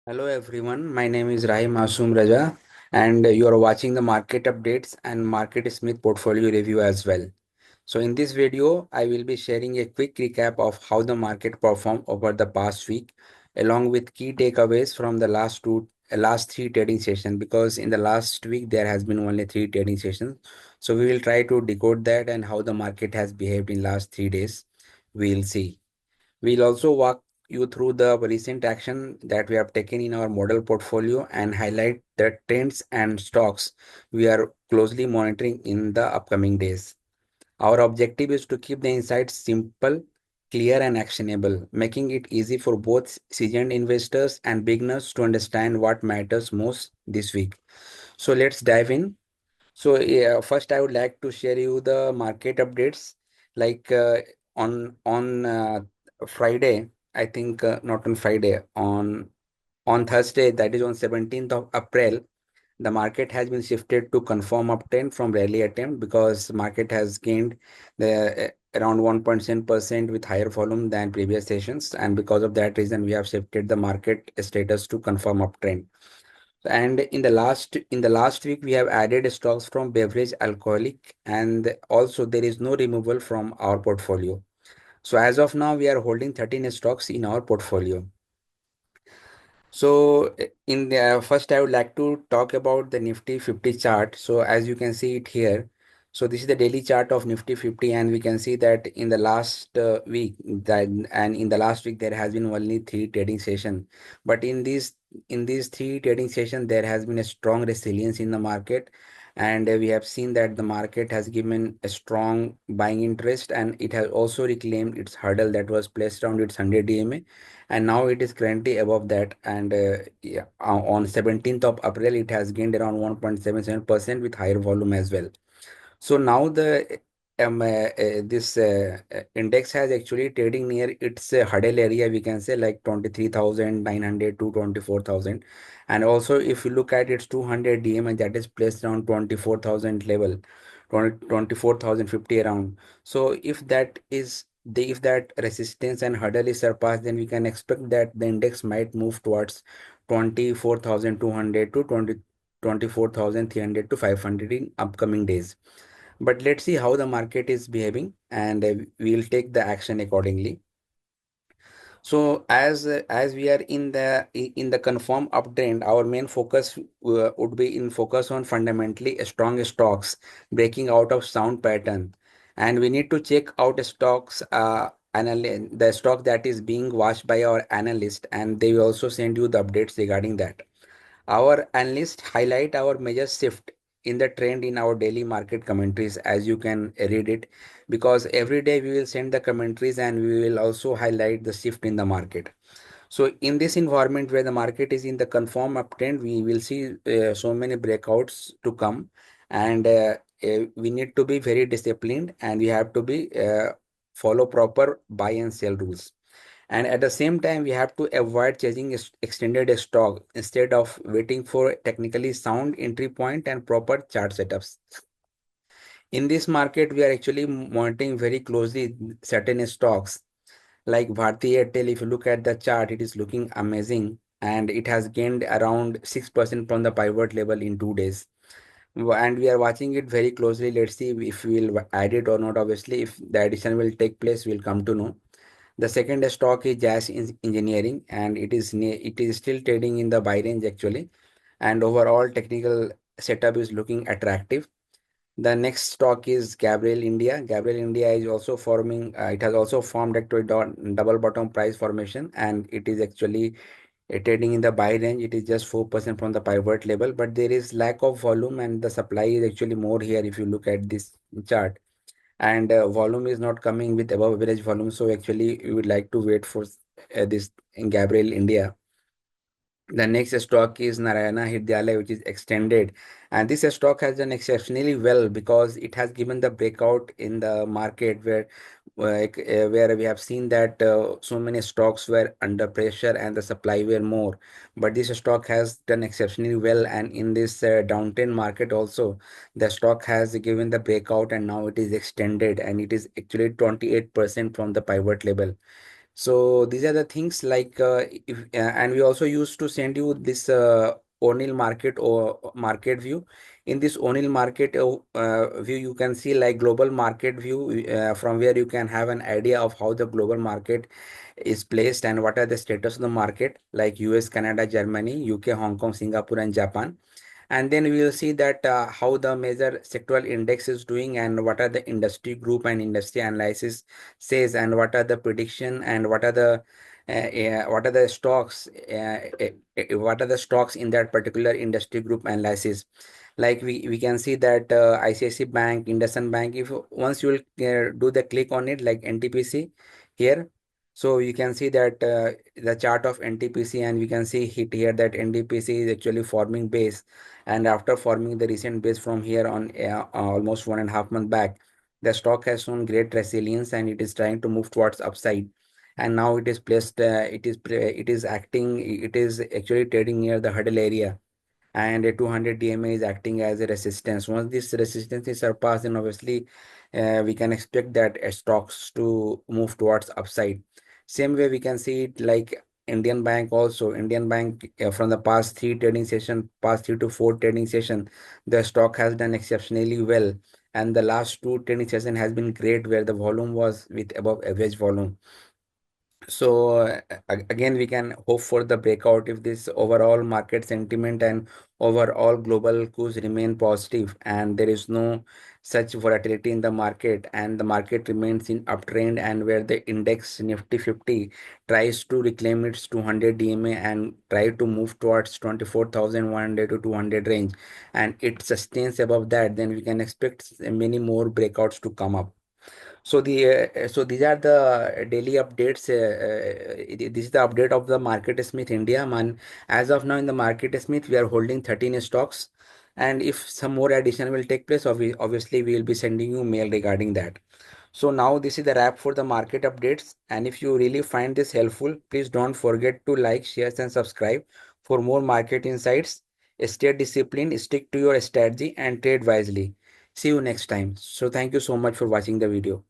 Hello everyone, my name is Rahim Asum Raja and you are watching the market updates and MarketSmith portfolio review as well. So in this video, I will be sharing a quick recap of how the market performed over the past week along with key takeaways from the last three trading sessions because in the last week there has been only three trading sessions. So we will try to decode that and how the market has behaved in last 3 days. We'll see. We'll also walk you through the recent action that we have taken in our model portfolio and highlight the trends and stocks we are closely monitoring in the upcoming days. Our objective is to keep the insights simple, clear, and actionable, making it easy for both seasoned investors and beginners to understand what matters most this week. So let's dive in. So yeah, first I would like to share you the market updates. Like on Friday, I think not on Friday, on Thursday, that is on 17th of April, the market has been shifted to confirm uptrend from rally attempt because market has gained the around 1.7% with higher volume than previous sessions, and because of that reason, we have shifted the market status to confirm uptrend. And in the last week, we have added stocks from beverage alcoholic, and also there is no removal from our portfolio. So as of now, we are holding 13 stocks in our portfolio. So in the first, I would like to talk about the Nifty 50 chart. So as you can see it here, so this is the daily chart of Nifty 50, and we can see that in the last week that and in the last week there has been only three trading session. But in these three trading sessions, there has been a strong resilience in the market, and we have seen that the market has given a strong buying interest, and it has also reclaimed its hurdle that was placed around its 100 EMA, and now it is currently above that, and yeah, on 17th of April it has gained around 1.77% with higher volume as well. So now the this index has actually trading near its hurdle area, we can say, like 23,900 to 24,000. And also if you look at its 200 DM, and that is placed around 24,000 level, 24,050 around. So if that resistance and hurdle is surpassed, then we can expect that the index might move towards 24,200 to 24,300 to 500 in upcoming days. But let's see how the market is behaving, and we'll take the action accordingly. So as we are in the confirm uptrend, our main focus would be in focus on fundamentally strong stocks breaking out of sound pattern, and we need to check out stocks the stock that is being watched by our analyst, and they will also send you the updates regarding that. Our analysts highlight our major shift in the trend in our daily market commentaries, as you can read it, because every day we will send the commentaries and we will also highlight the shift in the market. So in this environment where the market is in the conform uptrend, we will see so many breakouts to come, and we need to be very disciplined, and we have to be follow proper buy and sell rules. And at the same time, we have to avoid chasing extended stock instead of waiting for technically sound entry point and proper chart setups. In this market, we are actually monitoring very closely certain stocks like Bharti Airtel. If you look at the chart, it is looking amazing, and it has gained around 6% from the pivot level in 2 days. And we are watching it very closely. Let's see if we will add it or not. Obviously, if the addition will take place, we'll come to know. The second stock is Jazz Engineering, and it is still trading in the buy range actually, and overall technical setup is looking attractive. The next stock is Gabriel India. Gabriel India is also forming. It has also formed actually double bottom price formation, and it is actually trading in the buy range. It is just 4% from the pivot level, but there is lack of volume, and the supply is actually more here if you look at this chart, and volume is not coming with above average volume. So actually we would like to wait for this in Gabriel India. The next stock is Narayana Hridyalaya, which is extended, and this stock has done exceptionally well because it has given the breakout in the market where we have seen that so many stocks were under pressure and the supply were more, but this stock has done exceptionally well, and in this downturn market also the stock has given the breakout, and now it is extended, and it is actually 28% from the pivot level. So these are the things like if and we also used to send you this O'Neill market or market view. In this O'Neill market view, you can see like global market view from where you can have an idea of how the global market is placed and what are the status of the market like US, Canada, Germany, UK, Hong Kong, Singapore, and Japan. And then we will see that how the major sectoral index is doing and what are the industry group and industry analysis says and what are the prediction and what are the stocks what are the stocks in that particular industry group analysis. Like we can see that ICICI Bank, IndusInd Bank, if once you will do the click on it like NTPC here, so you can see that the chart of NTPC, and we can see hit here that NTPC is actually forming base, and after forming the recent base from here on almost 1.5 months back, the stock has shown great resilience and it is trying to move towards upside. And now it is placed it is acting, it is actually trading near the hurdle area, and a 200 DMA is acting as a resistance. Once this resistance is surpassed, then obviously we can expect that stocks to move towards upside. Same way we can see it like Indian Bank also. Indian Bank from the past 3 to 4 trading session, the stock has done exceptionally well. And the last two trading session has been great where the volume was with above average volume. So again, we can hope for the breakout if this overall market sentiment and overall global cues remain positive and there is no such volatility in the market and the market remains in uptrend, and where the index Nifty 50 tries to reclaim its 200 DMA and try to move towards 24,100 to 200 range, and it sustains above that, then we can expect many more breakouts to come up. So these are the daily updates. This is the update of the Market Smith India. Man, as of now in the Market Smith, we are holding 13 stocks, and if some more addition will take place, obviously we will be sending you mail regarding that. So now this is the wrap for the market updates. And if you really find this helpful, please don't forget to like, share, and subscribe for more market insights. Stay disciplined, stick to your strategy, and trade wisely. See you next time. So thank you so much for watching the video.